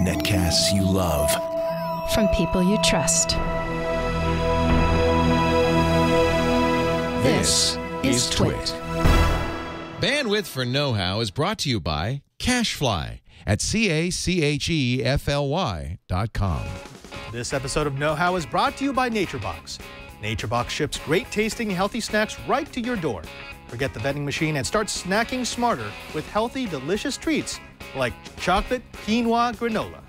Netcasts you love. From people you trust. This is Twit. Bandwidth for Know-How is brought to you by CacheFly at CacheFly.com. This episode of Know-How is brought to you by NatureBox. NatureBox ships great tasting, healthy snacks right to your door. Forget the vending machine and start snacking smarter with healthy, delicious treats like chocolate quinoa granola.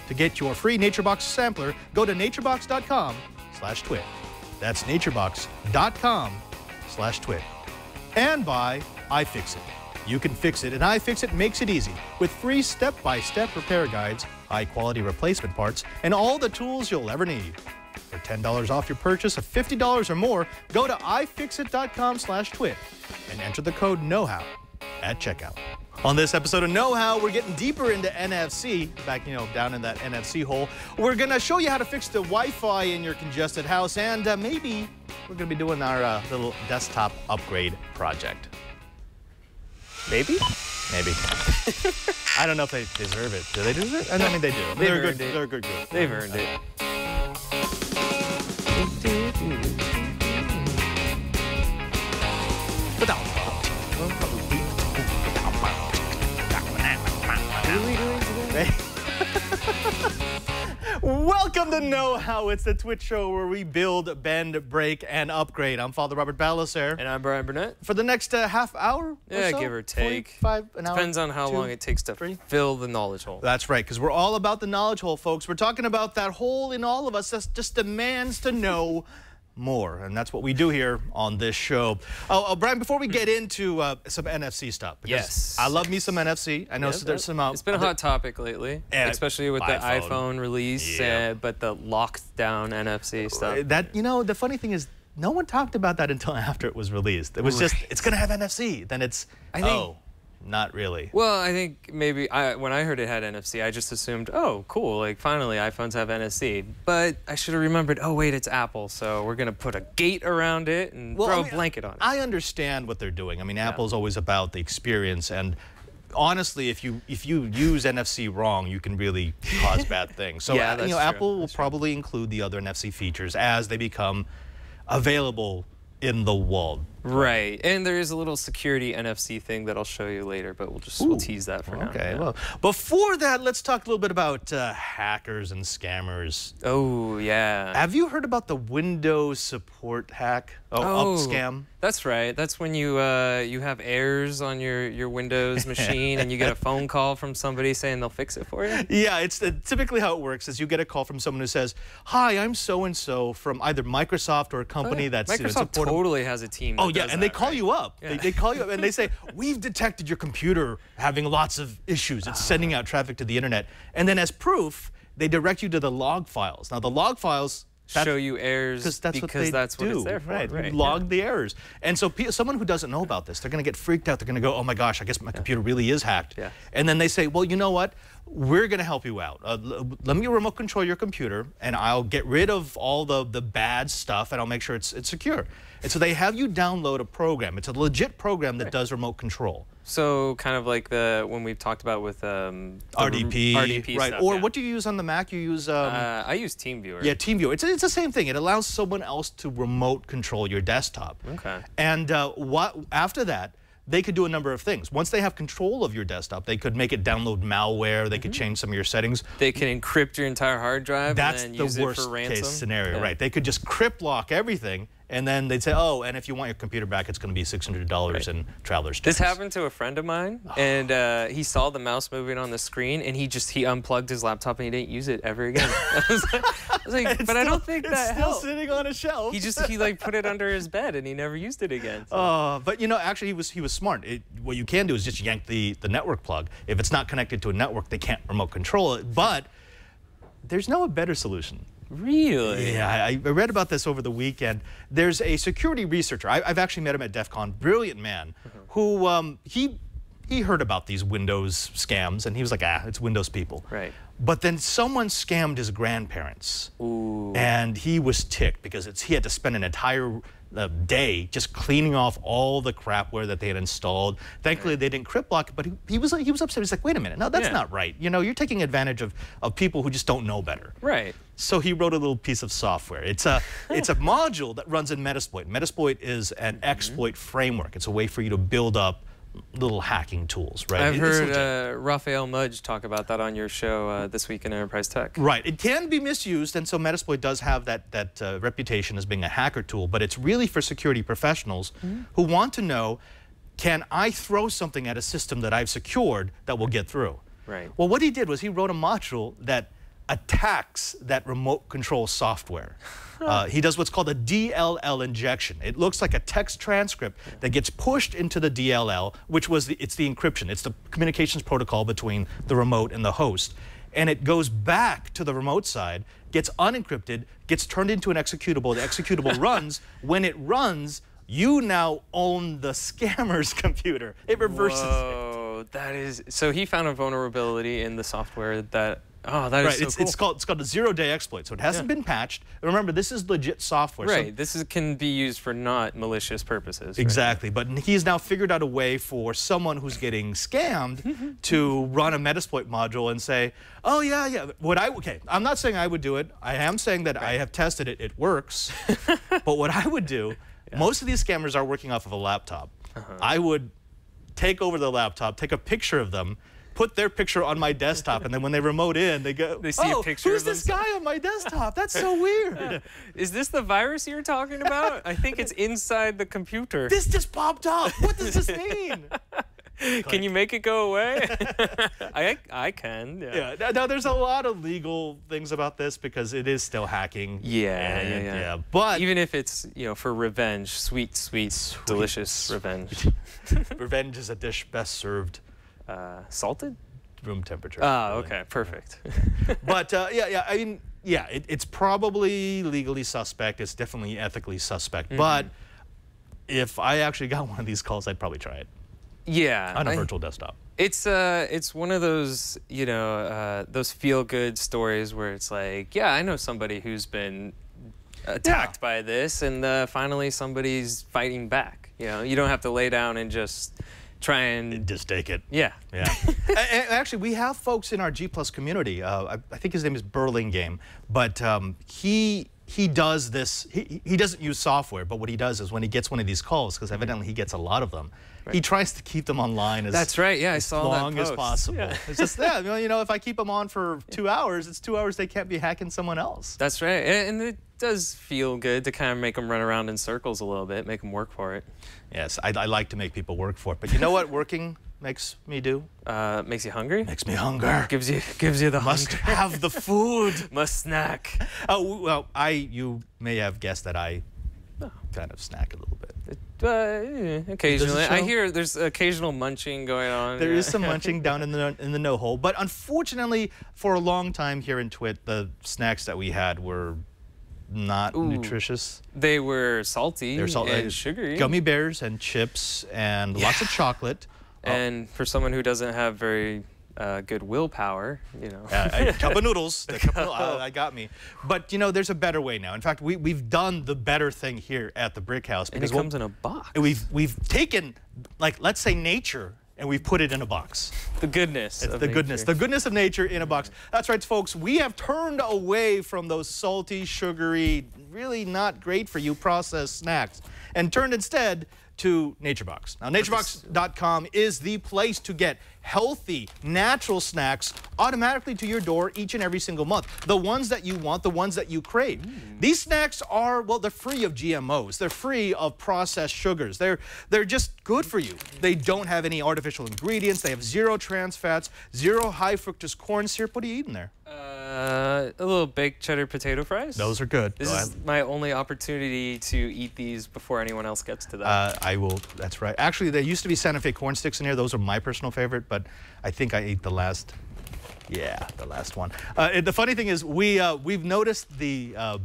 To get your free NatureBox sampler, go to naturebox.com/twit. That's naturebox.com/twit. And by iFixit. You can fix it, and iFixit makes it easy with free step-by-step repair guides, high-quality replacement parts, and all the tools you'll ever need. For $10 off your purchase of $50 or more, go to iFixit.com/twit and enter the code KNOWHOW at checkout. On this episode of Know-How, we're getting deeper into NFC, back, down in that NFC hole. We're going to show you how to fix the Wi-Fi in your congested house, and maybe we're going to be doing our little desktop upgrade project. Maybe? Maybe. I don't know if they deserve it. Do they deserve it? I mean, they do. They're a good group. They've earned it. Welcome to Know-How. It's the Twitch show where we build, bend, break, and upgrade. I'm Father Robert Ballecer. And I'm Brian Burnett. For the next half hour Yeah, or so? give or take. 45, an hour? Depends on how long it takes to fill the knowledge hole. That's right, because we're all about the knowledge hole, folks. We're talking about that hole in all of us that just demands to know more, and that's what we do here on this show. Oh, Brian, before we get into some NFC stuff, because yes, I love me some NFC. I know there's some. It's been a hot topic lately, especially with the iPhone release, but the locked down NFC stuff. The funny thing is, no one talked about that until after it was released. It was just, it's going to have NFC. Then it's, not really. Well, I think maybe when I heard it had NFC, I just assumed, oh, cool, like finally iPhones have NFC. But I should have remembered, oh, wait, it's Apple, so we're going to put a gate around it and throw a blanket on it. I understand what they're doing. I mean, Apple's always about the experience, and honestly, if you use NFC wrong, you can really cause bad things. So Apple will probably include the other NFC features as they become available in the world. Right, and there is a little security NFC thing that I'll show you later, but we'll tease that for now. Okay, well, before that, let's talk a little bit about hackers and scammers. Oh, yeah. Have you heard about the Windows support hack? Scam? That's right. That's when you have errors on your Windows machine and you get a phone call from somebody saying they'll fix it for you? Yeah, it's typically how it works is you get a call from someone who says, "Hi, I'm so-and-so from either Microsoft or a company that's Microsoft totally has a team that does and they call you up. Yeah. They call you up and they say, "We've detected your computer having lots of issues. It's sending out traffic to the internet." And then as proof, they direct you to the log files. Now, the log files show you errors because that's what it's there for. Right. Log the errors. And so someone who doesn't know about this, they're going to get freaked out. They're going to go, "Oh my gosh, I guess my computer really is hacked." Yeah. And then they say, "Well, you know what? We're going to help you out. Let me remote control your computer, and I'll get rid of all the bad stuff, and I'll make sure it's secure." And so they have you download a program. It's a legit program that does remote control. So kind of like when we've talked about with RDP right? Stuff, or what do you use on the Mac? You use I use TeamViewer. Yeah, TeamViewer. It's the same thing. It allows someone else to remote control your desktop. Okay. And after that, they could do a number of things. Once they have control of your desktop, they could make it download malware. They could change some of your settings. They can encrypt your entire hard drive. That's and then use the it for ransom. Worst case scenario, right? They could just crypt lock everything. And then they'd say, "Oh, and if you want your computer back, it's going to be $600 in traveler's checks." This happened to a friend of mine, and he saw the mouse moving on the screen, and he unplugged his laptop and he didn't use it ever again. I was like, but I don't think that helped. It's still sitting on a shelf. He like put it under his bed and he never used it again. So. But actually he was smart. What you can do is just yank the network plug. If it's not connected to a network, they can't remote control it. But there's no better solution. Really? Yeah, I read about this over the weekend. There's a security researcher. I've actually met him at DEF CON. Brilliant man, who he heard about these Windows scams, and he was like, it's Windows people. Right. But then someone scammed his grandparents. Ooh. And he was ticked because he had to spend an entire day just cleaning off all the crapware that they had installed. Thankfully, they didn't crypt block it, but he was upset. He's like, wait a minute, no, that's not right. You know, you're taking advantage of people who just don't know better. Right. So he wrote a little piece of software. It's a module that runs in Metasploit. Metasploit is an exploit framework. It's a way for you to build up little hacking tools, right? I've heard Raphael Mudge talk about that on your show This Week in Enterprise Tech. Right. It can be misused, and so Metasploit does have that reputation as being a hacker tool, but it's really for security professionals who want to know, can I throw something at a system that I've secured that will get through? Right. Well, what he did was he wrote a module that attacks that remote control software. He does what's called a DLL injection. It looks like a text transcript that gets pushed into the DLL, which was it's the encryption. It's the communications protocol between the remote and the host. And it goes back to the remote side, gets unencrypted, gets turned into an executable. The executable runs. When it runs, you now own the scammer's computer. It reverses it. That is, so he found a vulnerability in the software that, that is so cool. It's called a zero-day exploit, so it hasn't been patched. Remember, this is legit software. Right, so this can be used for not malicious purposes. Exactly, but he's now figured out a way for someone who's getting scammed to run a Metasploit module and say, oh, yeah, okay, I'm not saying I would do it. I am saying that I have tested it. It works. But what I would do, most of these scammers are working off of a laptop. I would take over the laptop, take a picture of them, put their picture on my desktop, and then when they remote in, they go, they see a picture who's of this guy on my desktop? That's so weird. Is this the virus you're talking about? I think it's inside the computer. This just popped up. What does this mean? Can you make it go away? I can. Yeah. Now, there's a lot of legal things about this because it is still hacking. Yeah. But even if it's, for revenge, sweet, delicious revenge. Revenge is a dish best served salted? Room temperature. Oh, okay, perfect. But I mean, it's probably legally suspect. It's definitely ethically suspect. But if I actually got one of these calls, I'd probably try it. Yeah. On a virtual desktop. It's one of those, those feel-good stories where it's like, yeah, I know somebody who's been attacked by this, and finally somebody's fighting back. You don't have to lay down and just try and just take it. Yeah. And actually, we have folks in our G+ community. I think his name is Burlingame, but he does this. He doesn't use software, but what he does is when he gets one of these calls, because evidently he gets a lot of them, he tries to keep them online as long as possible. Yeah. It's just if I keep them on for 2 hours, it's 2 hours they can't be hacking someone else. That's right, and it does feel good to kind of make them run around in circles a little bit, make them work for it. Yes, I like to make people work for it, but you know what working makes me do? Makes you hungry? Makes me hunger. Gives you the Must have the food. Must snack. Oh, well, you may have guessed that I kind of snack a little bit. Occasionally. I hear there's occasional munching going on. There is some munching down in the no hole, but unfortunately, for a long time here in Twit, the snacks that we had were not nutritious. They were salty and sugary. Gummy bears and chips and lots of chocolate. And for someone who doesn't have very good willpower, a cup of noodles. That got me. But there's a better way now. In fact, we've done the better thing here at the Brick House because it comes in a box. We've taken, let's say, nature, and we've put it in a box. The goodness of the goodness of nature in a box. That's right, folks. We have turned away from those salty, sugary, really not great for you processed snacks, and turned instead to NatureBox. Now, NatureBox.com is the place to get healthy, natural snacks automatically to your door each and every single month. The ones that you want, the ones that you crave. These snacks are, they're free of GMOs. They're free of processed sugars. They're just good for you. They don't have any artificial ingredients. They have 0 trans fats, 0 high fructose corn syrup. What are you eating there? A little baked cheddar potato fries. Those are good. This is my only opportunity to eat these before anyone else gets to that. I will. That's right. Actually, there used to be Santa Fe corn sticks in here. Those are my personal favorite, but I think I ate the last. Yeah, the last one. The funny thing is, we've noticed the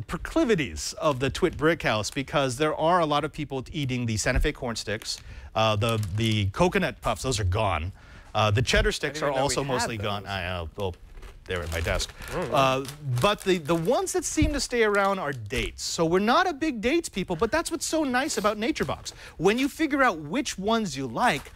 proclivities of the Twit Brick House because there are a lot of people eating the Santa Fe corn sticks. The coconut puffs, those are gone. The cheddar sticks are also mostly gone. there at my desk. But the ones that seem to stay around are dates. So we're not a big dates people, but that's what's so nice about NatureBox. When you figure out which ones you like,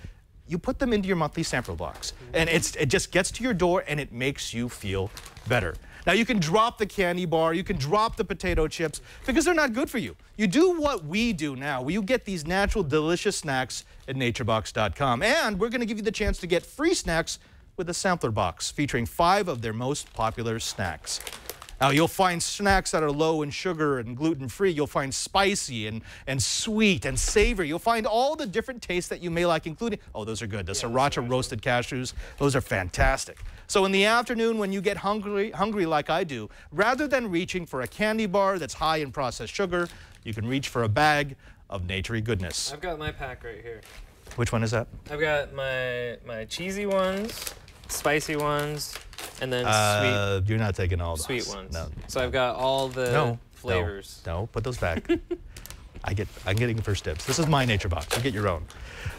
you put them into your monthly sample box. And it just gets to your door and it makes you feel better. Now you can drop the candy bar, you can drop the potato chips because they're not good for you. You do what we do now, where you get these natural, delicious snacks at naturebox.com. And we're gonna give you the chance to get free snacks with a sampler box featuring 5 of their most popular snacks. Now, you'll find snacks that are low in sugar and gluten-free. You'll find spicy and sweet and savory. You'll find all the different tastes that you may like, including, oh, those are good. The sriracha roasted cashews, those are fantastic. So in the afternoon when you get hungry like I do, rather than reaching for a candy bar that's high in processed sugar, you can reach for a bag of naturey goodness. I've got my pack right here. Which one is that? I've got my cheesy ones, spicy ones, and then sweet. You're not taking all those. Sweet ones. No. So I've got all the flavors. No, put those back. I'm getting first dibs. This is my NatureBox. You get your own.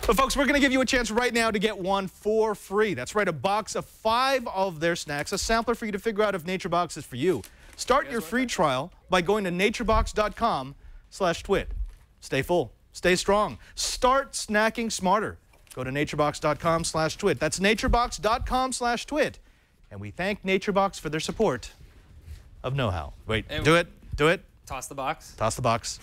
But folks, we're going to give you a chance right now to get one for free. That's right, a box of 5 of their snacks, a sampler for you to figure out if NatureBox is for you. Start your free trial by going to naturebox.com/twit. Stay full. Stay strong. Start snacking smarter. Go to naturebox.com/twit. That's naturebox.com/twit. And we thank NatureBox for their support of know-how. Wait, do it. Toss the box. Toss the box.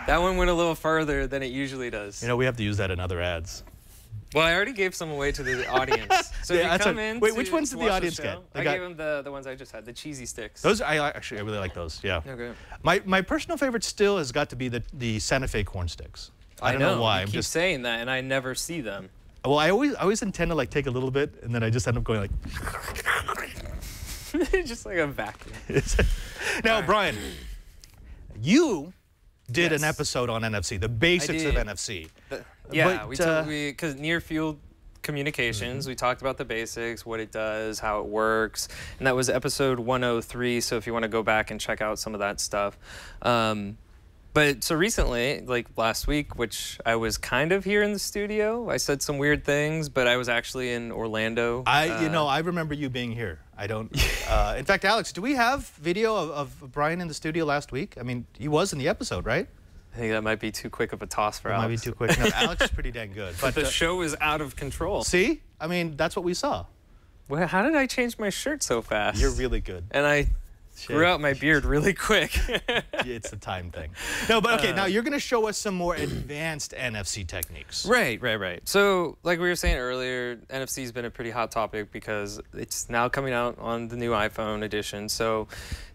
That one went a little further than it usually does. You know, we have to use that in other ads. Well, I already gave some away to the audience. So if you come in. Wait, which ones did the audience get? I gave them the ones I just had, the cheesy sticks. Those, I really like those. Yeah. Okay. My personal favorite still has got to be the Santa Fe corn sticks. I don't know why. You keep saying that, and I never see them. Well, I always intend to like take a little bit, and then I just end up going like. Just like a vacuum. Now, Brian, you did an episode on NFC, the basics of NFC. Because near field communications, we talked about the basics, what it does, how it works, and that was episode 103. So if you want to go back and check out some of that stuff. But so recently, like last week, which I was kind of here in the studio, I said some weird things, but I was actually in Orlando. I remember you being here. I don't. In fact, Alex, do we have video of Brian in the studio last week? I mean, he was in the episode, right? I think that might be too quick of a toss for Alex. Might be too quick. No, Alex is pretty dang good. But the show is out of control. See? I mean, that's what we saw. Well, how did I change my shirt so fast? You're really good. And I grew out my beard really quick. It's a time thing. No, but okay, now you're going to show us some more advanced NFC techniques. Right. So, like we were saying earlier, NFC has been a pretty hot topic because it's now coming out on the new iPhone edition. So,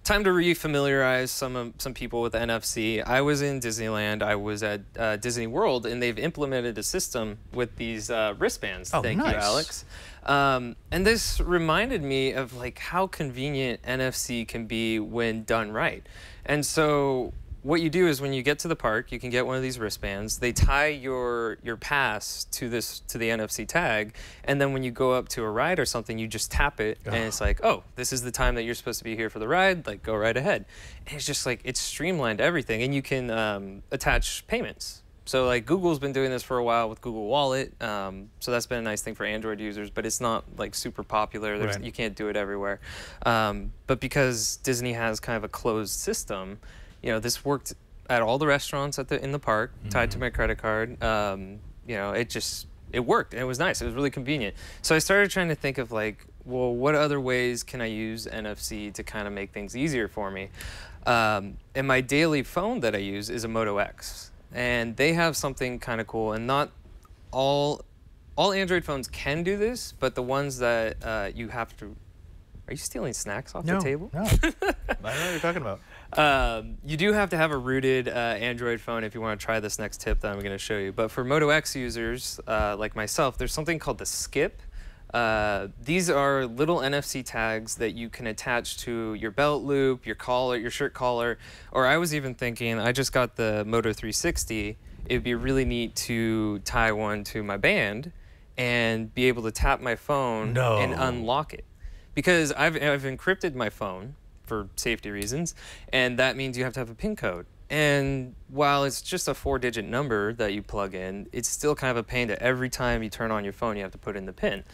time to refamiliarize some people with NFC. I was in Disneyland. I was at Disney World, and they've implemented a system with these wristbands. Oh, Thank you, Alex. And this reminded me of like how convenient NFC can be when done right. And so what you do is when you get to the park, you can get one of these wristbands. They tie your pass to the NFC tag, and then when you go up to a ride or something, you just tap it, and it's like, oh, this is the time that you're supposed to be here for the ride. Like, go right ahead. And it's just like it's streamlined everything, and you can attach payments. So like Google's been doing this for a while with Google Wallet, so that's been a nice thing for Android users, but it's not like super popular. You can't do it everywhere. But because Disney has kind of a closed system, you know, this worked at all the restaurants in the park, tied to my credit card. You know, it worked, and it was nice. It was really convenient. So I started trying to think of like, well, what other ways can I use NFC to kind of make things easier for me? And my daily phone that I use is a Moto X. And they have something kind of cool, and not all Android phones can do this, but the ones that you have to. Are you stealing snacks off the table? No, I don't know what you're talking about. You do have to have a rooted Android phone if you want to try this next tip that I'm going to show you. But for Moto X users like myself, there's something called the Skip. These are little NFC tags that you can attach to your belt loop, your collar, your shirt collar, or I was even thinking, I just got the Moto 360. It'd be really neat to tie one to my band and be able to tap my phone and unlock it. Because I've encrypted my phone for safety reasons, and that means you have to have a PIN code. And while it's just a 4-digit number that you plug in, it's still kind of a pain that every time you turn on your phone, you have to put in the PIN.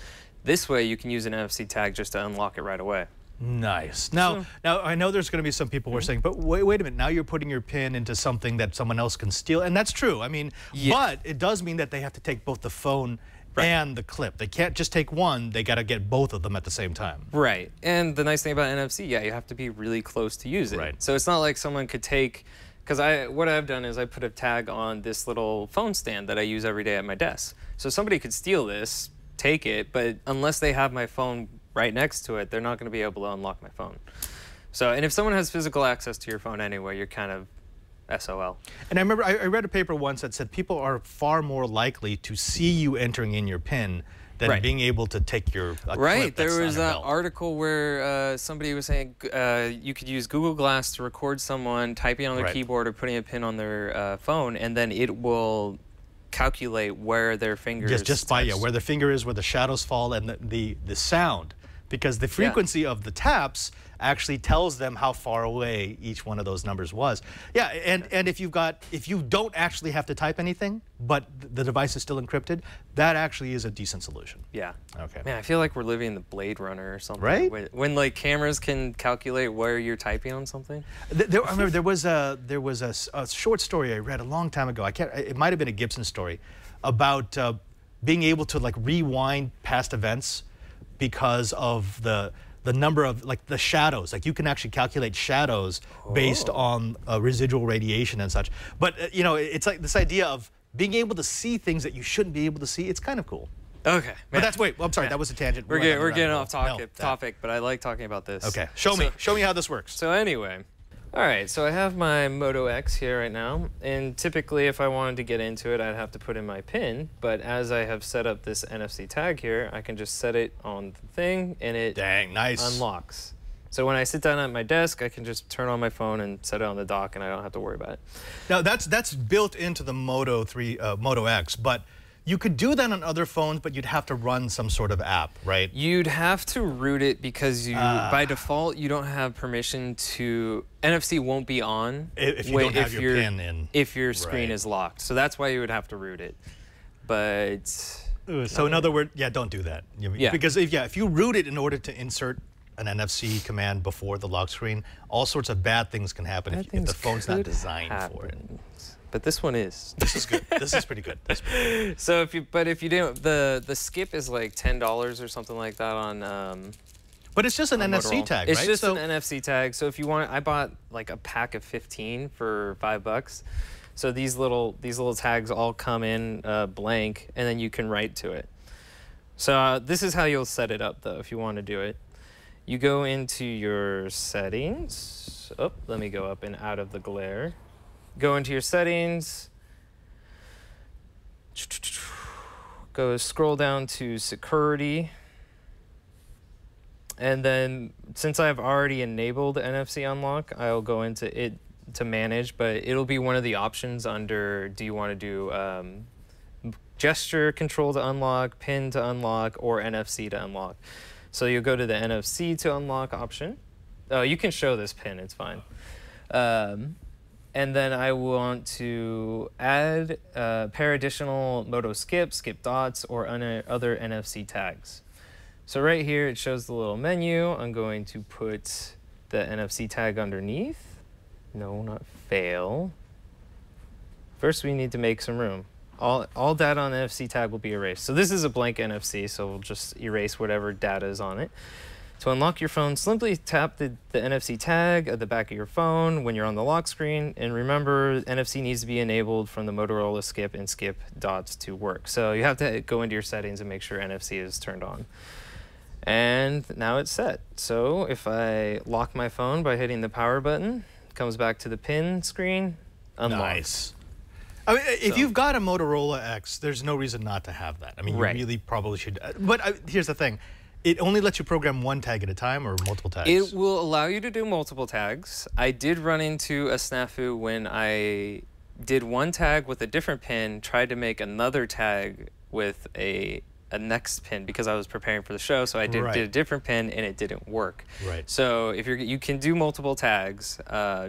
This way, you can use an NFC tag just to unlock it right away. Nice. Now I know there's going to be some people who are saying, but wait a minute, now you're putting your PIN into something that someone else can steal, and that's true. I mean, but it does mean that they have to take both the phone and the clip. They can't just take one, they got to get both of them at the same time. Right. And the nice thing about NFC, you have to be really close to use it. Right. So it's not like someone could take, because what I've done is I put a tag on this little phone stand that I use every day at my desk. So somebody could steal this, take it, but unless they have my phone right next to it, they're not going to be able to unlock my phone. So, and if someone has physical access to your phone anyway, you're kind of SOL. And I remember I read a paper once that said people are far more likely to see you entering in your PIN than being able to take your clip. There was an article where somebody was saying you could use Google Glass to record someone typing on their keyboard or putting a PIN on their phone, and then it will calculate where their finger is. Just by where the finger is, where the shadows fall, and the sound. Because the frequency of the taps actually tells them how far away each one of those numbers was. Yeah, and if you don't actually have to type anything, but the device is still encrypted, that actually is a decent solution. Yeah. Okay. Man, I feel like we're living in the Blade Runner or something. Right? When like cameras can calculate where you're typing on something. I remember there was a short story I read a long time ago. It might have been a Gibson story about being able to like rewind past events because of the number of like the shadows. Like you can actually calculate shadows based on residual radiation and such. But you know, it's like this idea of being able to see things that you shouldn't be able to see. It's kind of cool. Okay. But I'm sorry, that was a tangent. We're getting off topic, but I like talking about this. Okay. Show me how this works. So anyway, all right, so I have my Moto X here right now, and typically if I wanted to get into it, I'd have to put in my PIN, but as I have set up this NFC tag here, I can just set it on the thing, and it unlocks. So when I sit down at my desk, I can just turn on my phone and set it on the dock, and I don't have to worry about it. Now that's built into the Moto X, but you could do that on other phones, but you'd have to run some sort of app, right? You'd have to root it because by default, you don't have permission to... NFC won't be on if you don't have your PIN in. If your screen is locked. So that's why you would have to root it. But... So in other words, don't do that. Because if you root it in order to insert an NFC command before the lock screen, all sorts of bad things can happen if the phone's not designed for it. But this one is. This is good. This is pretty good. So if you do the skip is like $10 or something like that on. But it's just an NFC tag, right? It's just an NFC tag. So if you want, I bought like a pack of 15 for $5. So these little tags all come in blank, and then you can write to it. So this is how you'll set it up, though, if you want to do it. You go into your settings. Oh, let me go up and out of the glare. Go into your settings, scroll down to security, and then since I've already enabled NFC unlock, I'll go into it to manage, but it'll be one of the options under, do you want to do gesture control to unlock, PIN to unlock, or NFC to unlock. So you'll go to the NFC to unlock option. Oh, you can show this PIN, it's fine. And then I want to add a pair additional Moto skip dots, or other NFC tags. So right here, it shows the little menu. I'm going to put the NFC tag underneath. No, not fail. First, we need to make some room. All data on the NFC tag will be erased. So this is a blank NFC, so we'll just erase whatever data is on it. To unlock your phone, simply tap the NFC tag at the back of your phone when you're on the lock screen. And remember, NFC needs to be enabled from the Motorola skip and skip dots to work. So you have to go into your settings and make sure NFC is turned on. And now it's set. So if I lock my phone by hitting the power button, it comes back to the PIN screen, unlock. Nice. I mean, if you've got a Motorola X, there's no reason not to have that. I mean, you really probably should. But here's the thing. It only lets you program one tag at a time, or multiple tags? It will allow you to do multiple tags. I did run into a snafu when I did one tag with a different PIN, tried to make another tag with a next PIN because I was preparing for the show, so I did a different PIN and it didn't work. Right. So if you can do multiple tags,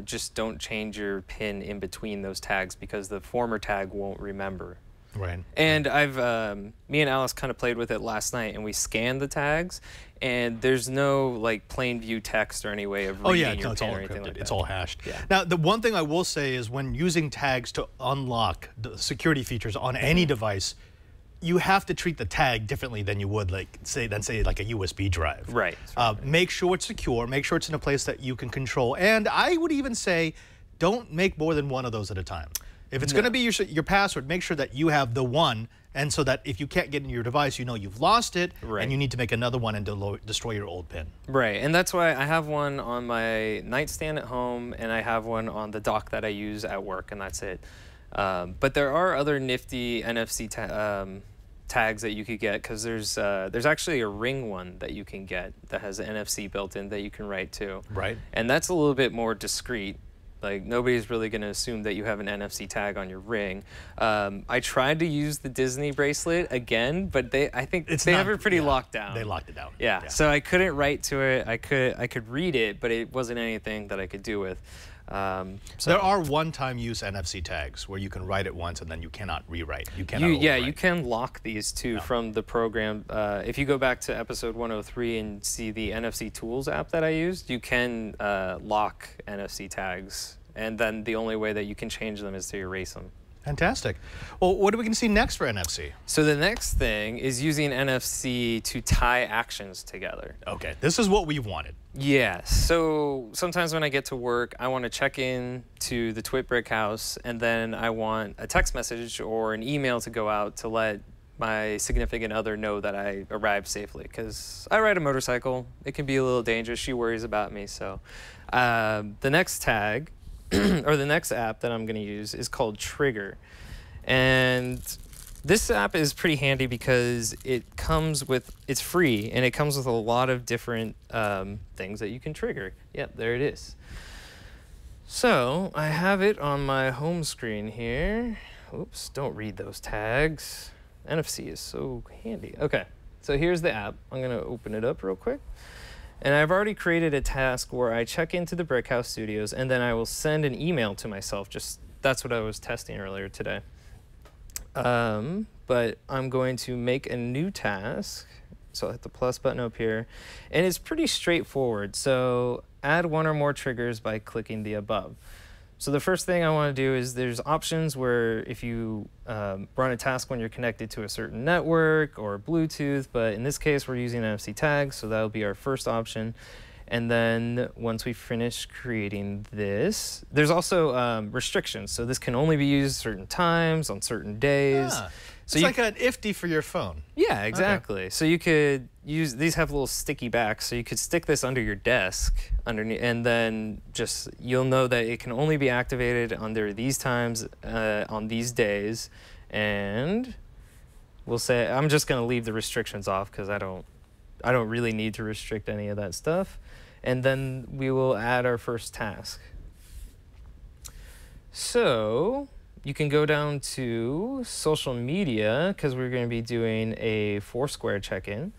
just don't change your PIN in between those tags because the former tag won't remember. Right. And me and Alice kind of played with it last night, and we scanned the tags, and there's no like plain view text or any way of reading your it's PIN all or anything encrypted. like that. It's all hashed. Yeah. Now, the one thing I will say is when using tags to unlock the security features on any device, you have to treat the tag differently than you would say like a USB drive. Right. Make sure it's secure. Make sure it's in a place that you can control. And I would even say, don't make more than one of those at a time. If it's going to be your password, make sure that you have the one, and so that if you can't get into your device, you know you've lost it, and you need to make another one and destroy your old PIN. Right, and that's why I have one on my nightstand at home, and I have one on the dock that I use at work, and that's it. But there are other nifty NFC tags that you could get, because there's actually a Ring one that you can get that has NFC built in that you can write to. Right. And that's a little bit more discreet. Like, nobody's really going to assume that you have an NFC tag on your ring. I tried to use the Disney bracelet again, but I think they have it pretty locked down. They locked it down. Yeah, so I couldn't write to it. I could read it, but it wasn't anything that I could do with. There are one-time use NFC tags where you can write it once and then you cannot rewrite. You cannot overwrite. You can lock these too from the program. If you go back to episode 103 and see the NFC Tools app that I used, you can lock NFC tags, and then the only way that you can change them is to erase them. Fantastic. Well, what are we going to see next for NFC? So the next thing is using NFC to tie actions together. Okay, this is what we wanted. Yeah, so sometimes when I get to work, I want to check in to the Twit Brick House, and then I want a text message or an email to go out to let my significant other know that I arrived safely, because I ride a motorcycle. It can be a little dangerous. She worries about me. So the next tag, or the next app that I'm going to use is called Trigger. And this app is pretty handy because it's free, and it comes with a lot of different things that you can trigger. Yep, there it is. So I have it on my home screen here. Oops, don't read those tags. NFC is so handy. Okay, so here's the app. I'm going to open it up real quick. And I've already created a task where I check into the Brick House Studios, and then I will send an email to myself. That's what I was testing earlier today. But I'm going to make a new task. So I'll hit the plus button up here. And it's pretty straightforward. So add one or more triggers by clicking the above. So the first thing I want to do is there's options where if you run a task when you're connected to a certain network or Bluetooth, but in this case we're using NFC tags, so that'll be our first option. And then once we finish creating this, there's also restrictions. So this can only be used certain times on certain days. Ah, so it's like an IFTY for your phone. Yeah, exactly. Okay. So you could use, these have little sticky backs, so you could stick this under your desk underneath, and then you'll know that it can only be activated under these times on these days. And we'll say, I'm just going to leave the restrictions off because I don't really need to restrict any of that stuff. And then we will add our first task. So you can go down to social media, because we're going to be doing a Foursquare check-in.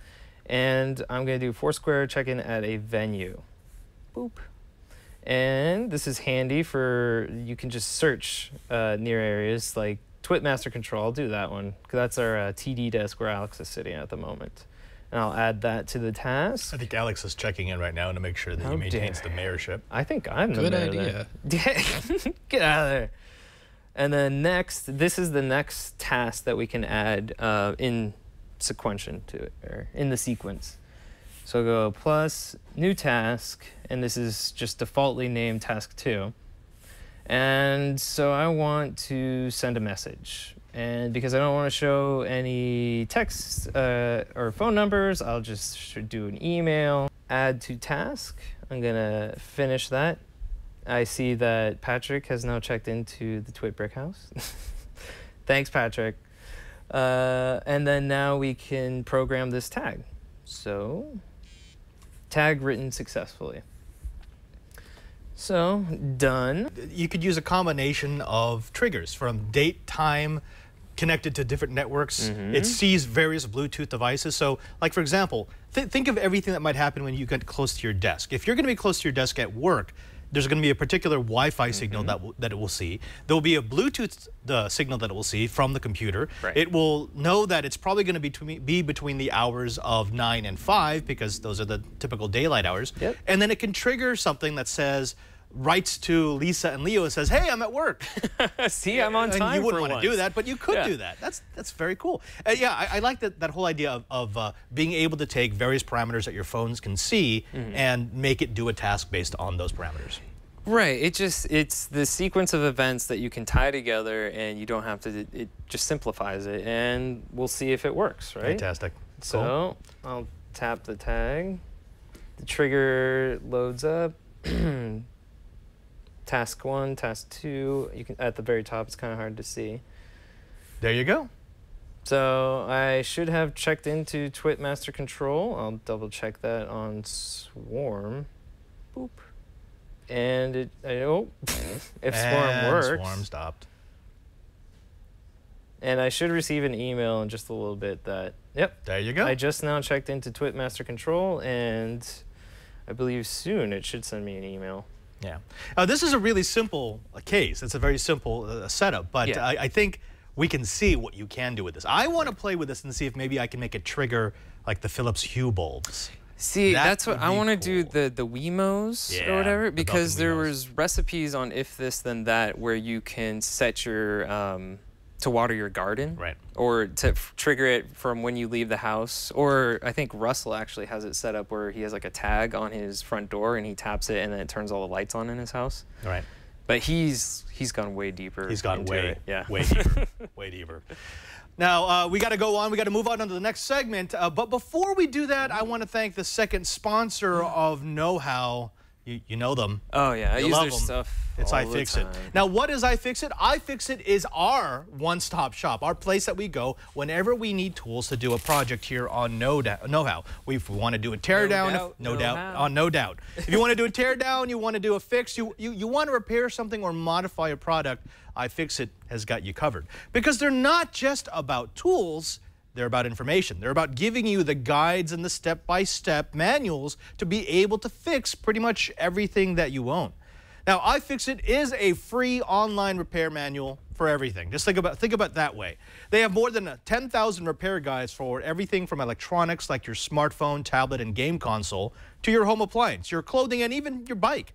And I'm going to do Foursquare check-in at a venue. Boop. And this is handy for, you can just search near areas like Twit Master Control. I'll do that one, because that's our TD desk where Alex is sitting at the moment. And I'll add that to the task. I think Alex is checking in right now to make sure that he maintains the mayorship. I think I'm the mayor. Good idea. Get out of there. And then next, this is the next task that we can add in sequential to it, or in the sequence. So go plus new task, and this is just defaultly named task 2. And so I want to send a message. And because I don't want to show any text or phone numbers, I'll just do an email. Add to task. I'm going to finish that. I see that Patrick has now checked into the Twit Brick House. Thanks, Patrick. And then now we can program this tag. So, tag written successfully. So, done. You could use a combination of triggers from date, time, connected to different networks. It sees various Bluetooth devices. So, like for example, think of everything that might happen when you get close to your desk. If you're going to be close to your desk at work, there's going to be a particular Wi-Fi signal that it will see. There will be a Bluetooth signal that it will see from the computer. Right. It will know that it's probably going to be between the hours of 9 and 5 because those are the typical daylight hours. Yep. And then it can trigger something that says, writes to Lisa and Leo and says, hey, I'm at work. See, I'm on time. And you wouldn't want once. to do that, but you could do that. That's very cool. Yeah, I like that whole idea of being able to take various parameters that your phones can see and make it do a task based on those parameters. Right. It's the sequence of events that you can tie together, and you don't have to. It just simplifies it, and we'll see if it works. Right. Fantastic. So I'll tap the tag. The trigger loads up. Task 1, task 2, you can at the very top, it's kind of hard to see. There you go. So I should have checked into Twit Master Control. I'll double check that on Swarm. Boop. And if Swarm works. Swarm stopped. And I should receive an email in just a little bit that, yep. There you go. I just now checked into Twit Master Control, and I believe soon it should send me an email. Yeah. This is a really simple case. It's a very simple setup, but I think we can see what you can do with this. I want to play with this and see if maybe I can make it trigger like the Philips Hue bulbs. See, that's what I want to do, the Wemos or whatever, because there was recipes on If This Then That where you can set your to water your garden, right, or to trigger it from when you leave the house. Or I think Russell actually has it set up where he has like a tag on his front door and he taps it and then it turns all the lights on in his house. Right. But he's gone way deeper. He's gone way way deeper, way deeper. Now, we got to go on. We got to move on to the next segment. But before we do that, I want to thank the second sponsor of Know How. You know them. Oh, yeah. I use their them. stuff. It's iFixit. Now, what is iFixit? iFixit is our one-stop shop, our place that we go whenever we need tools to do a project here on Know How. If we want to do a teardown, No Doubt. If you want to do a teardown, you want to do a fix, you want to repair something or modify a product, iFixit has got you covered. Because they're not just about tools, they're about information. They're about giving you the guides and the step-by-step manuals to be able to fix pretty much everything that you own. Now, iFixit is a free online repair manual for everything. Just think about that way. They have more than 10,000 repair guides for everything from electronics like your smartphone, tablet, and game console to your home appliance, your clothing, and even your bike.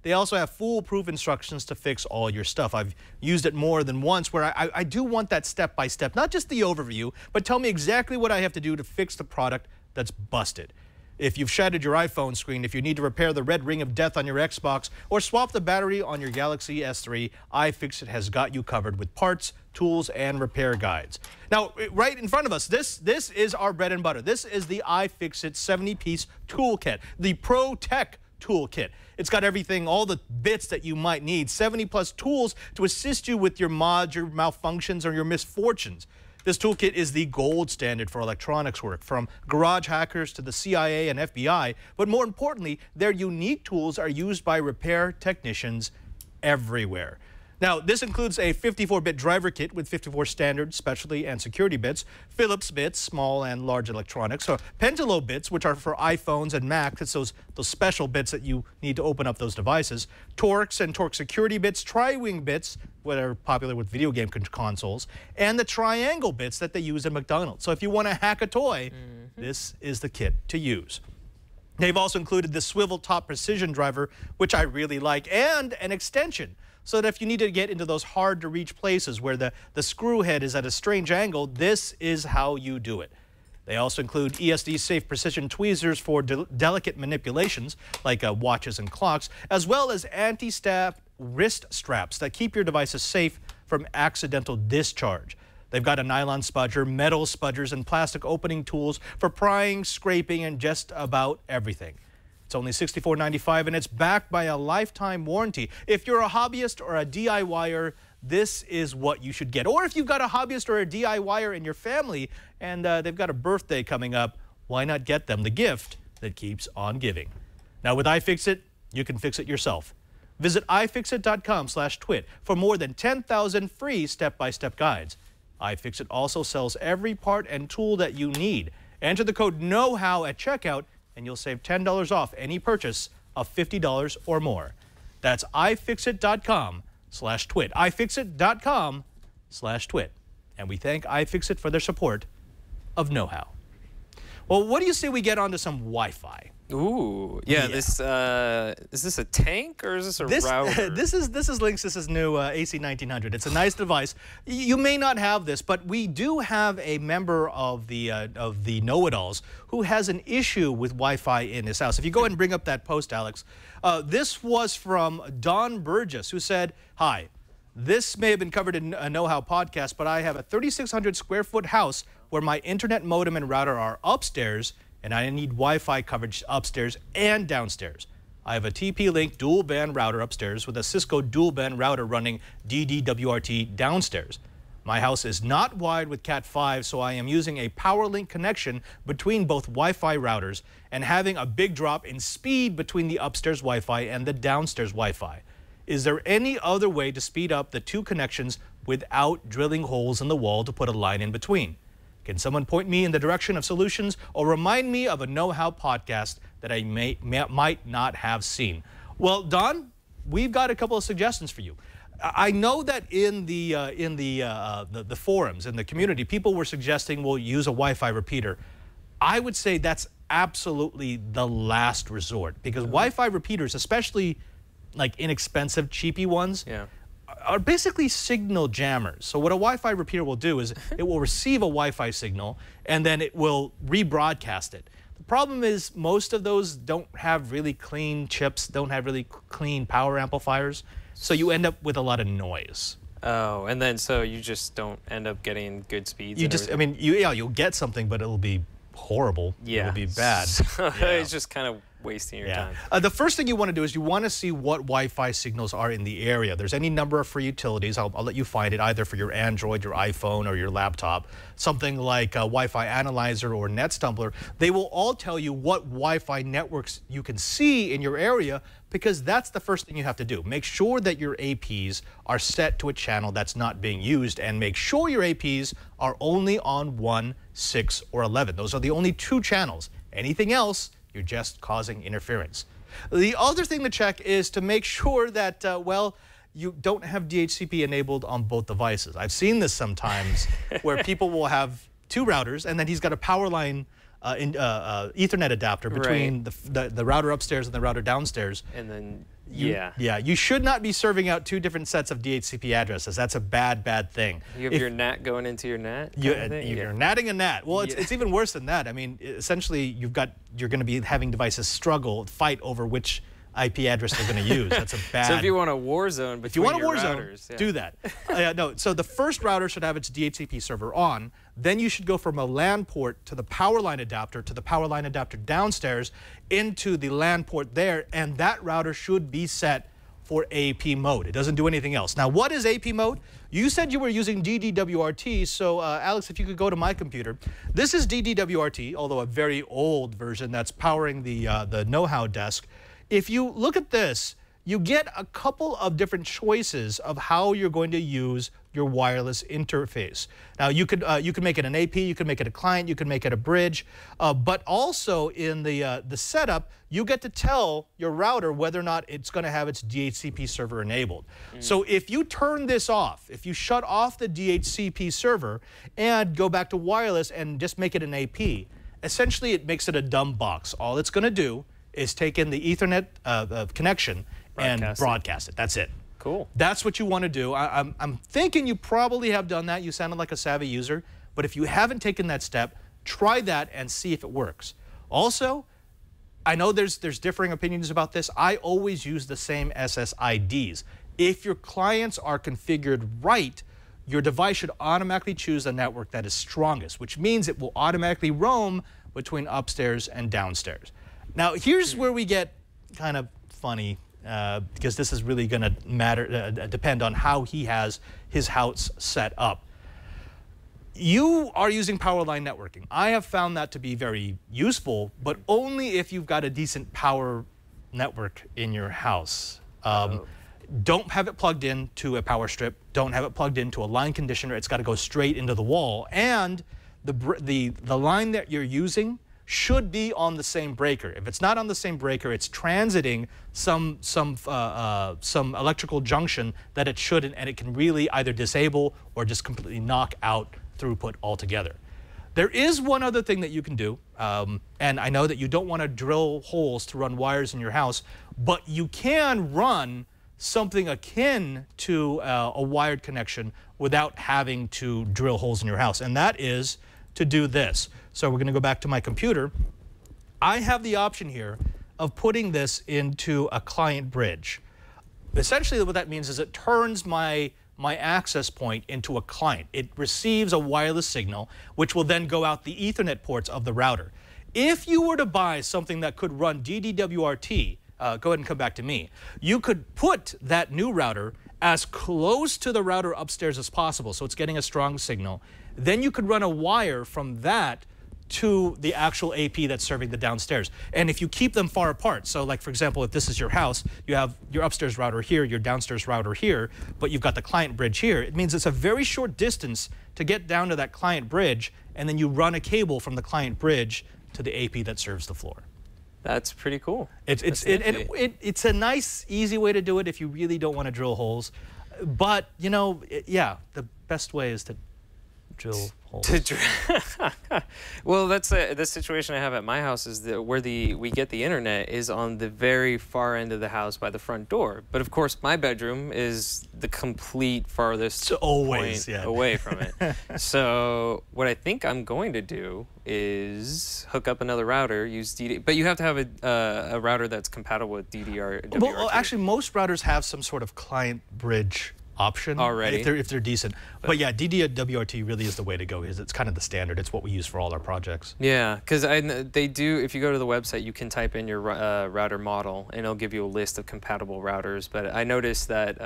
They also have foolproof instructions to fix all your stuff. I've used it more than once where I do want that step-by-step, not just the overview, but tell me exactly what I have to do to fix the product that's busted. If you've shattered your iPhone screen, if you need to repair the red ring of death on your Xbox, or swap the battery on your Galaxy S3, iFixit has got you covered with parts, tools, and repair guides. Now, right in front of us, this is our bread and butter. This is the iFixit 70-piece toolkit, the Pro Tech toolkit. It's got everything, all the bits that you might need, 70+ tools to assist you with your mods, your malfunctions, or your misfortunes. This toolkit is the gold standard for electronics work, from garage hackers to the CIA and FBI, but more importantly, their unique tools are used by repair technicians everywhere. Now, this includes a 54-bit driver kit with 54 standard, specialty, and security bits, Philips bits, small and large electronics, or Pentalo bits, which are for iPhones and Macs. It's those special bits that you need to open up those devices, Torx and Torx security bits, Tri-Wing bits, that are popular with video game consoles, and the triangle bits that they use at McDonald's. So if you want to hack a toy, this is the kit to use. They've also included the swivel top precision driver, which I really like, and an extension, so that if you need to get into those hard-to-reach places where the screw head is at a strange angle, this is how you do it. They also include ESD-safe precision tweezers for delicate manipulations, like watches and clocks, as well as anti-stab wrist straps that keep your devices safe from accidental discharge. They've got a nylon spudger, metal spudgers, and plastic opening tools for prying, scraping, and just about everything. It's only $64.95, and it's backed by a lifetime warranty. If you're a hobbyist or a DIYer, this is what you should get. Or if you've got a hobbyist or a DIYer in your family and they've got a birthday coming up, why not get them the gift that keeps on giving? Now with iFixit, you can fix it yourself. Visit iFixit.com/twit for more than 10,000 free step-by-step guides. iFixit also sells every part and tool that you need. Enter the code KNOWHOW at checkout and you'll save $10 off any purchase of $50 or more. That's iFixit.com/twit. iFixit.com/twit. And we thank iFixit for their support of know-how. Well, what do you say we get onto some Wi-Fi? Ooh, yeah. This is this a tank or is this a router? This is Link's. This is new AC1900. It's a nice device. You may not have this, but we do have a member of the know-it-alls who has an issue with Wi-Fi in his house. If you go ahead and bring up that post, Alex, this was from Don Burgess, who said, "Hi, this may have been covered in a Know-How podcast, but I have a 3,600 square foot house where my internet modem and router are upstairs, and I need Wi-Fi coverage upstairs and downstairs. I have a TP-Link dual-band router upstairs with a Cisco dual-band router running DDWRT downstairs. My house is not wired with Cat5, so I am using a PowerLink connection between both Wi-Fi routers and having a big drop in speed between the upstairs Wi-Fi and the downstairs Wi-Fi. Is there any other way to speed up the two connections without drilling holes in the wall to put a line in between? Can someone point me in the direction of solutions or remind me of a know-how podcast that I might not have seen?" Well, Don, we've got a couple of suggestions for you. I know that in the forums, in the community, people were suggesting we'll use a Wi-Fi repeater. I would say that's absolutely the last resort, because Wi-Fi repeaters, especially like inexpensive, cheapy ones, are basically signal jammers. So what a Wi-Fi repeater will do is it will receive a Wi-Fi signal and then it will rebroadcast it. The problem is most of those don't have really clean chips, don't have really clean power amplifiers, so you end up with a lot of noise. Oh, and then so you just don't end up getting good speeds. You just, I mean, you'll get something, but it'll be horrible. Yeah. It'll be bad. It's just kind of wasting your time. The first thing you want to do is you want to see what Wi-Fi signals are in the area. There's any number of free utilities. I'll let you find it either for your Android, your iPhone, or your laptop. Something like Wi-Fi Analyzer or NetStumbler. They will all tell you what Wi-Fi networks you can see in your area, because that's the first thing you have to do. Make sure that your APs are set to a channel that's not being used, and make sure your APs are only on 1, 6, or 11. Those are the only two channels. Anything else, you're just causing interference. The other thing to check is to make sure that, well, you don't have DHCP enabled on both devices. I've seen this sometimes where people will have two routers and then he's got a power line Ethernet adapter between the router upstairs and the router downstairs. And then, you should not be serving out two different sets of DHCP addresses. That's a bad thing. You have your NAT going into your NAT? You're natting a NAT. Well, it's even worse than that. I mean, essentially, you're going to be having devices fight over which IP address they're going to use. That's a bad. So if you want a war zone between your routers, do that. No, so the first router should have its DHCP server on. Then you should go from a LAN port to the power line adapter to the power line adapter downstairs into the LAN port there, and that router should be set for AP mode. It doesn't do anything else. Now, what is AP mode? You said you were using DDWRT, so Alex, if you could go to my computer. This is DDWRT, although a very old version that's powering the know-how desk. If you look at this, you get a couple of different choices of how you're going to use your wireless interface. Now, you could make it an AP, you could make it a client, you could make it a bridge, but also in the setup, you get to tell your router whether or not it's going to have its DHCP server enabled. So if you turn this off, if you shut off the DHCP server and go back to wireless and just make it an AP, essentially it makes it a dumb box. All it's going to do is take in the Ethernet connection and broadcast it. That's it. Cool. That's what you want to do. I'm thinking you probably have done that. You sounded like a savvy user. But if you haven't taken that step, try that and see if it works. Also, I know there's differing opinions about this. I always use the same SSIDs. If your clients are configured right, your device should automatically choose the network that is strongest, which means it will automatically roam between upstairs and downstairs. Now, here's where we get kind of funny, because this is really going to depend on how he has his house set up. You are using power line networking. I have found that to be very useful, but only if you've got a decent power network in your house. Don't have it plugged into a power strip. Don't have it plugged into a line conditioner. It's got to go straight into the wall. And the line that you're using should be on the same breaker. If it's not on the same breaker, it's transiting some electrical junction that it shouldn't, and it can really either disable or just completely knock out throughput altogether. There is one other thing that you can do, and I know that you don't want to drill holes to run wires in your house, but you can run something akin to a wired connection without having to drill holes in your house, and that is to do this. So we're going to go back to my computer. I have the option here of putting this into a client bridge. Essentially what that means is it turns my access point into a client. It receives a wireless signal, which will then go out the Ethernet ports of the router. If you were to buy something that could run DDWRT, go ahead and come back to me, you could put that new router as close to the router upstairs as possible, so it's getting a strong signal. Then you could run a wire from that to the actual AP that's serving the downstairs. And if you keep them far apart, so like for example, if this is your house, you have your upstairs router here, your downstairs router here, but you've got the client bridge here, it means it's a very short distance to get down to that client bridge, and then you run a cable from the client bridge to the AP that serves the floor. That's pretty cool. It's a nice, easy way to do it if you really don't want to drill holes. But, you know, yeah, the best way is to drill holes. Well, that's the situation I have at my house is that where we get the internet is on the very far end of the house by the front door. But of course, my bedroom is the complete farthest point away from it. So what I think I'm going to do is hook up another router, use DD, but you have to have a router that's compatible with DDR. Well, actually, most routers have some sort of client bridge option already if they're decent. But yeah, DDWRT really is the way to go. It's kind of the standard. It's what we use for all our projects. Yeah, because they do. If you go to the website, you can type in your router model, and it'll give you a list of compatible routers. But I noticed that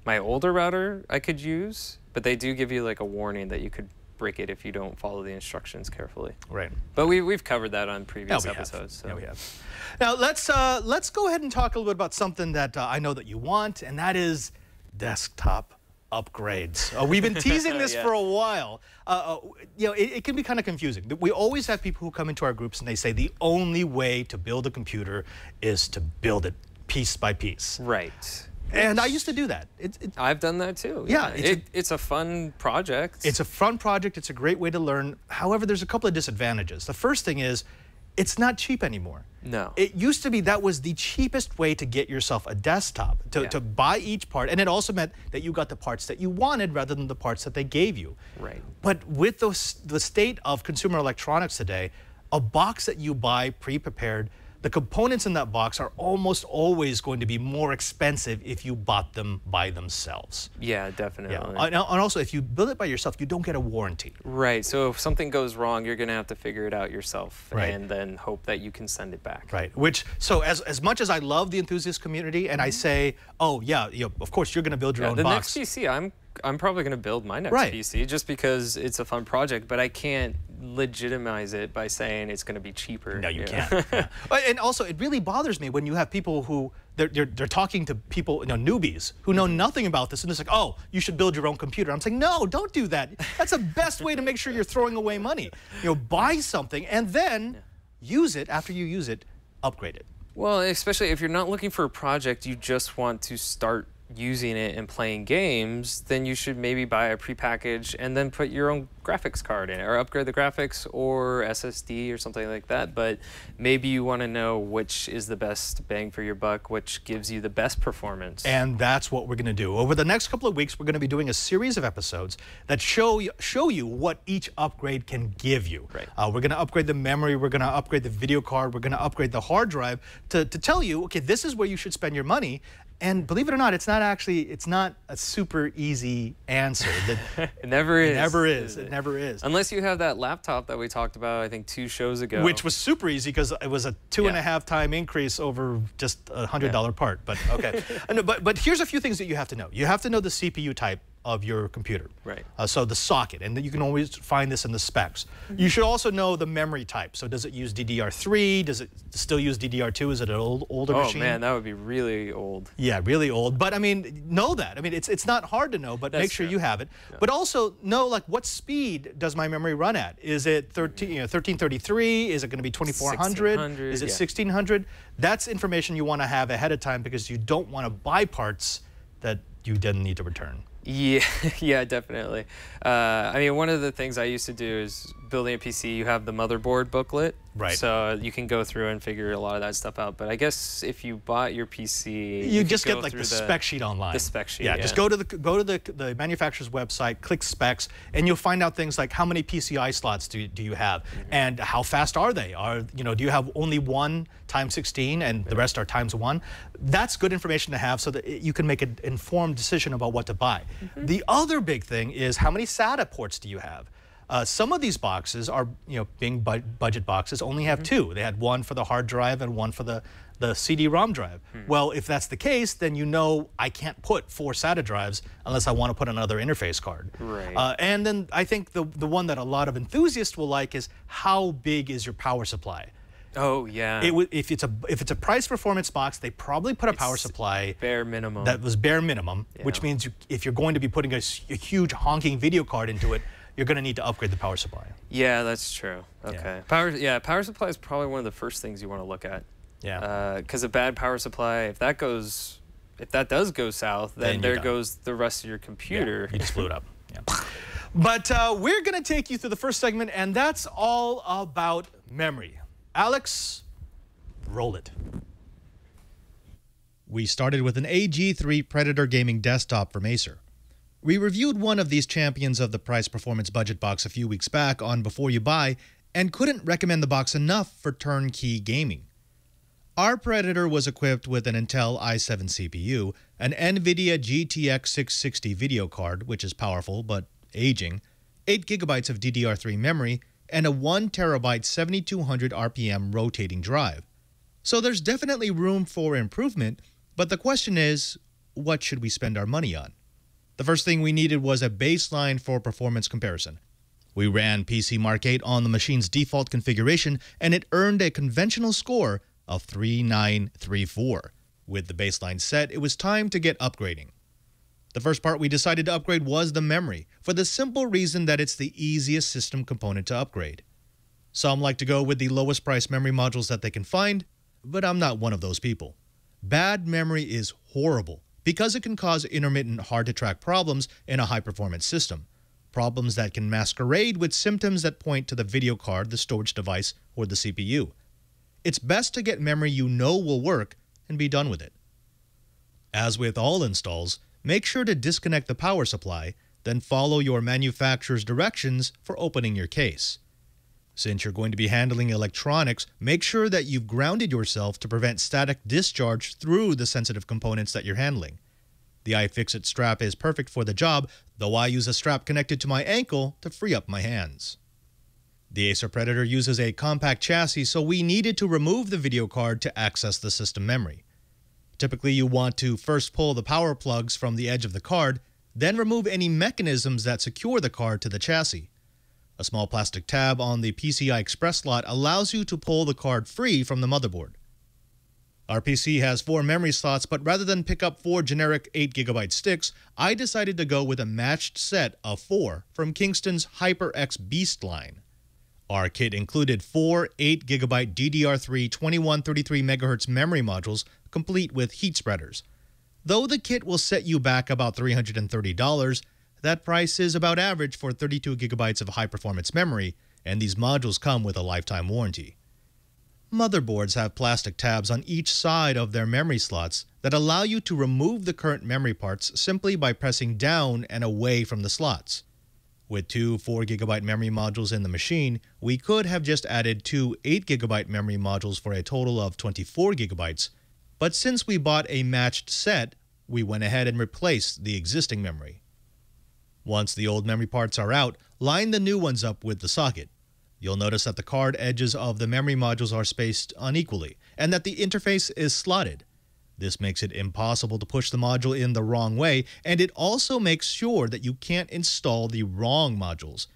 my older router I could use, but they do give you like a warning that you could break it if you don't follow the instructions carefully. Right. But we've covered that on previous episodes. So. Yeah, we have. Now let's go ahead and talk a little bit about something that I know that you want, and that is desktop upgrades. We've been teasing this for a while. You know, it can be kind of confusing. We always have people who come into our groups and they say the only way to build a computer is to build it piece by piece. Right. And I used to do that. I've done that too. Yeah, it's a fun project. It's a fun project. It's a great way to learn. However, there's a couple of disadvantages. The first thing is it's not cheap anymore. No. It used to be that was the cheapest way to get yourself a desktop, to buy each part. And it also meant that you got the parts that you wanted rather than the parts that they gave you. Right. But with the state of consumer electronics today, a box that you buy pre-prepared, the components in that box are almost always going to be more expensive if you bought them by themselves. Yeah, definitely. Yeah. And also, if you build it by yourself, you don't get a warranty. Right. So if something goes wrong, you're going to have to figure it out yourself, right, and then hope that you can send it back. Right. Which, so as much as I love the enthusiast community, and I say, oh yeah, of course you're going to build your own box. The next PC, I'm probably going to build my next PC just because it's a fun project, but I can't legitimize it by saying it's going to be cheaper. No, you can't. Yeah. And also, it really bothers me when you have people who they're talking to people, newbies who know nothing about this, and it's like, oh, you should build your own computer. I'm saying, no, don't do that. That's the best way to make sure you're throwing away money. Buy something and then use it. After you use it, upgrade it. Well, especially if you're not looking for a project, you just want to start using it and playing games, then you should maybe buy a prepackaged and then put your own graphics card in it, or upgrade the graphics or SSD or something like that. But maybe you want to know which is the best bang for your buck, which gives you the best performance. And that's what we're going to do. Over the next couple of weeks, we're going to be doing a series of episodes that show you what each upgrade can give you. Right. We're going to upgrade the memory, we're going to upgrade the video card, we're going to upgrade the hard drive to tell you, okay, this is where you should spend your money. And believe it or not, it's not a super easy answer. It never is. It never is. It never is. Unless you have that laptop that we talked about, I think 2 shows ago. Which was super easy because it was a 2.5 time increase over just a $100 part. But okay. But here's a few things that you have to know. You have to know the CPU type of your computer. Right. So the socket, and you can always find this in the specs. You should also know the memory type. So does it use DDR3? Does it still use DDR2? Is it an older machine? Oh man, that would be really old. Yeah, really old. But I mean, know that. I mean, it's not hard to know, but make sure you have it. Yeah. But also know, like, what speed does my memory run at? Is it 1333? Is it going to be 2400? Is it 1600? That's information you want to have ahead of time because you don't want to buy parts that you didn't need to return. Yeah, yeah, definitely. I mean, one of the things I used to do is building a PC, you have the motherboard booklet. Right. So you can go through and figure a lot of that stuff out. But I guess if you bought your PC, you just get like the spec sheet online. The spec sheet. Yeah, just go to the manufacturer's website, click specs, and you'll find out things like how many PCI slots do you have, and how fast are they? Do you have only one times 16 and the rest are times 1? That's good information to have so that you can make an informed decision about what to buy. The other big thing is how many SATA ports do you have? Some of these boxes are, being budget boxes, only have 2. They had one for the hard drive and one for the CD-ROM drive. Well, if that's the case, then I can't put 4 SATA drives unless I want to put another interface card. Right. And then I think the one that a lot of enthusiasts will like is how big is your power supply? Oh yeah. If it's a price performance box, they probably put a power supply bare minimum. That was bare minimum, which means if you're going to be putting a huge honking video card into it, you're going to need to upgrade the power supply. Yeah, that's true. Okay. Power supply is probably one of the first things you want to look at. Yeah. Because a bad power supply, if that does go south, then there goes the rest of your computer. Yeah, you just blew it up. Yeah. But we're going to take you through the first segment, and that's all about memory. Alex, roll it. We started with an AG3 Predator gaming desktop from Acer. We reviewed one of these champions of the price performance budget box a few weeks back on Before You Buy and couldn't recommend the box enough for turnkey gaming. Our Predator was equipped with an Intel i7 CPU, an NVIDIA GTX 660 video card, which is powerful but aging, 8GB of DDR3 memory, and a 1TB 7200 RPM rotating drive. So there's definitely room for improvement, but the question is, what should we spend our money on? The first thing we needed was a baseline for performance comparison. We ran PC Mark 8 on the machine's default configuration, and it earned a conventional score of 3934. With the baseline set, it was time to get upgrading. The first part we decided to upgrade was the memory, for the simple reason that it's the easiest system component to upgrade. Some like to go with the lowest price memory modules that they can find, but I'm not one of those people. Bad memory is horrible, because it can cause intermittent hard-to-track problems in a high-performance system, problems that can masquerade with symptoms that point to the video card, the storage device, or the CPU. It's best to get memory you know will work and be done with it. As with all installs, make sure to disconnect the power supply, then follow your manufacturer's directions for opening your case. Since you're going to be handling electronics, make sure that you've grounded yourself to prevent static discharge through the sensitive components that you're handling. The iFixit strap is perfect for the job, though I use a strap connected to my ankle to free up my hands. The Acer Predator uses a compact chassis, so we needed to remove the video card to access the system memory. Typically, you want to first pull the power plugs from the edge of the card, then remove any mechanisms that secure the card to the chassis. A small plastic tab on the PCI Express slot allows you to pull the card free from the motherboard. Our PC has 4 memory slots, but rather than pick up 4 generic 8GB sticks, I decided to go with a matched set of 4 from Kingston's HyperX Beast line. Our kit included 4 8GB DDR3 2133 MHz memory modules, complete with heat spreaders. Though the kit will set you back about $330, that price is about average for 32GB of high-performance memory, and these modules come with a lifetime warranty. Motherboards have plastic tabs on each side of their memory slots that allow you to remove the current memory parts simply by pressing down and away from the slots. With 2 4GB memory modules in the machine, we could have just added 2 8GB memory modules for a total of 24GB, but since we bought a matched set, we went ahead and replaced the existing memory. Once the old memory parts are out, line the new ones up with the socket. You'll notice that the card edges of the memory modules are spaced unequally, and that the interface is slotted. This makes it impossible to push the module in the wrong way, and it also makes sure that you can't install the wrong modules.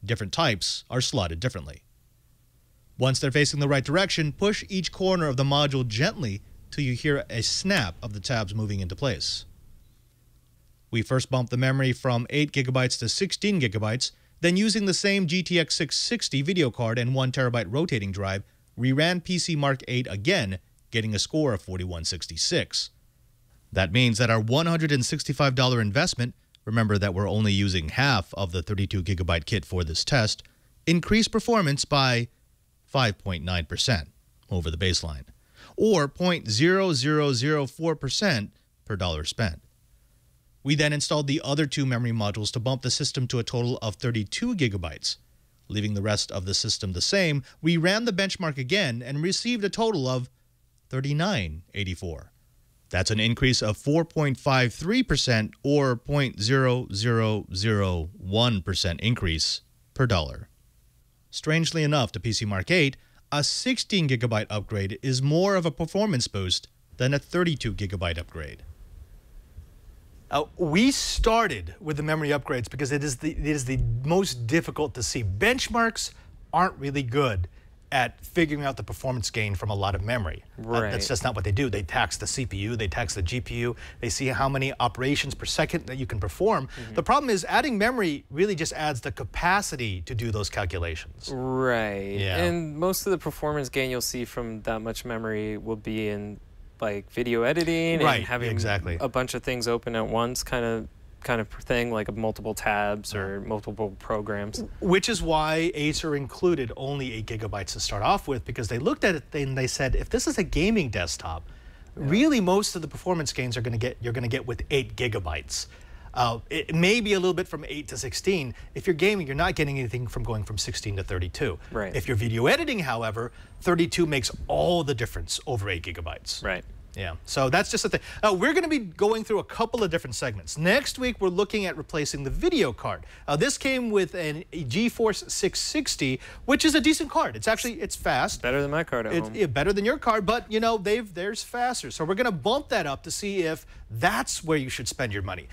Different types are slotted differently. Once they're facing the right direction, push each corner of the module gently till you hear a snap of the tabs moving into place. We first bumped the memory from 8 GB to 16 GB, then using the same GTX 660 video card and 1 TB rotating drive, we ran PC Mark 8 again, getting a score of 4166. That means that our $165 investment, remember that we're only using half of the 32 GB kit for this test, increased performance by 5.9% over the baseline, or 0.0004% per dollar spent. We then installed the other 2 memory modules to bump the system to a total of 32 GB. Leaving the rest of the system the same, we ran the benchmark again and received a total of 3984. That's an increase of 4.53% or 0.0001% increase per dollar. Strangely enough to PC Mark 8, a 16 GB upgrade is more of a performance boost than a 32 GB upgrade. We started with the memory upgrades because it is the most difficult to see. Benchmarks aren't really good at figuring out the performance gain from a lot of memory. Right. That's just not what they do. They tax the CPU, they tax the GPU, they see how many operations per second that you can perform. The problem is adding memory really just adds the capacity to do those calculations. Right. Yeah. And most of the performance gain you'll see from that much memory will be in like video editing and having a bunch of things open at once kind of thing, like multiple tabs or multiple programs. Which is why Acer included only 8 GB to start off with, because they looked at it and they said, if this is a gaming desktop, really most of the performance gains you're going to get with 8 GB. It may be a little bit from 8 to 16. If you're gaming, you're not getting anything from going from 16 to 32. Right. If you're video editing, however, 32 makes all the difference over 8 GB. Right. Yeah, so that's just the thing. We're going to be going through a couple of different segments. Next week, we're looking at replacing the video card. This came with a GeForce 660, which is a decent card. It's fast. Better than my card at home. Yeah, better than your card, but you know, there's faster. So we're going to bump that up to see if that's where you should spend your money.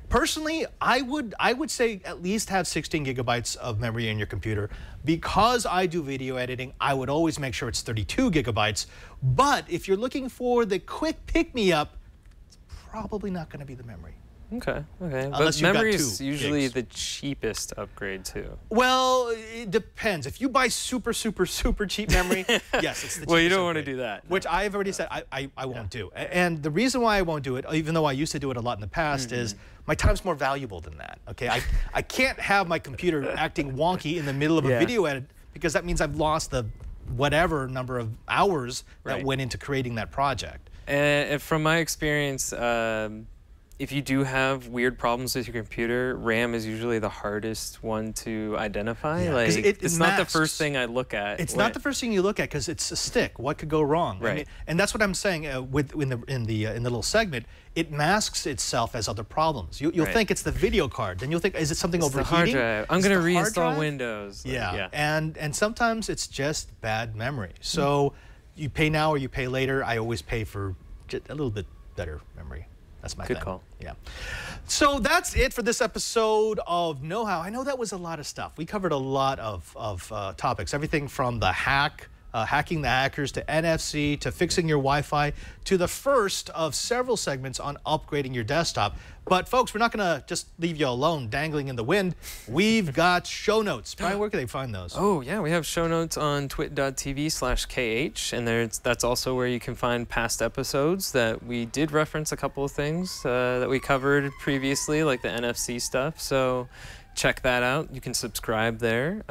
Personally, I would say at least have 16 GB of memory in your computer. Because I do video editing, I would always make sure it's 32 GB. But if you're looking for the quick pick-me-up, it's probably not going to be the memory. Okay. Unless but memory got 2 is usually gigs. the cheapest upgrade too. Well, it depends. If you buy super cheap memory, yes, it's the cheapest. Well, you don't upgrade, want to do that. Which I've already said I won't do. And the reason why I won't do it, even though I used to do it a lot in the past, is my time's more valuable than that. Okay, I can't have my computer acting wonky in the middle of a video edit, because that means I've lost the whatever number of hours that went into creating that project. And from my experience, if you do have weird problems with your computer, RAM is usually the hardest one to identify. Yeah, like it's not the first thing I look at. It's not the first thing you look at because it's a stick. What could go wrong? Right. I mean, and that's what I'm saying in the little segment. It masks itself as other problems. You'll think it's the video card, then you'll think, is it something overheating? The hard drive. I'm going to reinstall Windows. Yeah. And sometimes it's just bad memory. So you pay now or you pay later. I always pay for just a little bit better memory. That's my thing. Good call. Yeah. So that's it for this episode of Know-How. I know that was a lot of stuff. We covered a lot of topics, everything from the hacking the hackers, to NFC, to fixing your Wi-Fi, to the first of several segments on upgrading your desktop. But folks, we're not going to just leave you alone dangling in the wind. We've got show notes. Brian, where can they find those? Oh, yeah, we have show notes on twit.tv/KH, and that's also where you can find past episodes that we did reference a couple of things that we covered previously, like the NFC stuff. So check that out. You can subscribe there.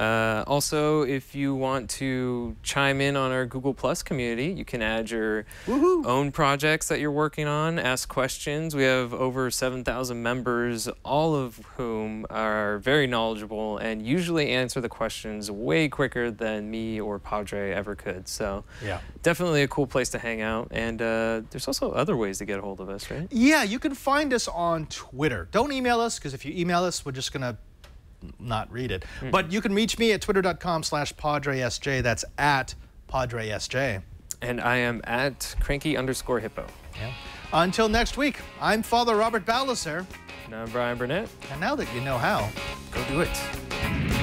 Also, if you want to chime in on our Google Plus community, you can add your own projects that you're working on, ask questions. We have over 7,000 members, all of whom are very knowledgeable and usually answer the questions way quicker than me or Padre ever could. So definitely a cool place to hang out. And there's also other ways to get a hold of us, right? Yeah, you can find us on Twitter. Don't email us, because if you email us, we're just going to not read it. But you can reach me at twitter.com/PadreSJ. That's at PadreSJ. And I am at cranky_hippo. Yeah. Until next week, I'm Father Robert Ballecer. And I'm Brian Burnett. And now that you know how, go do it.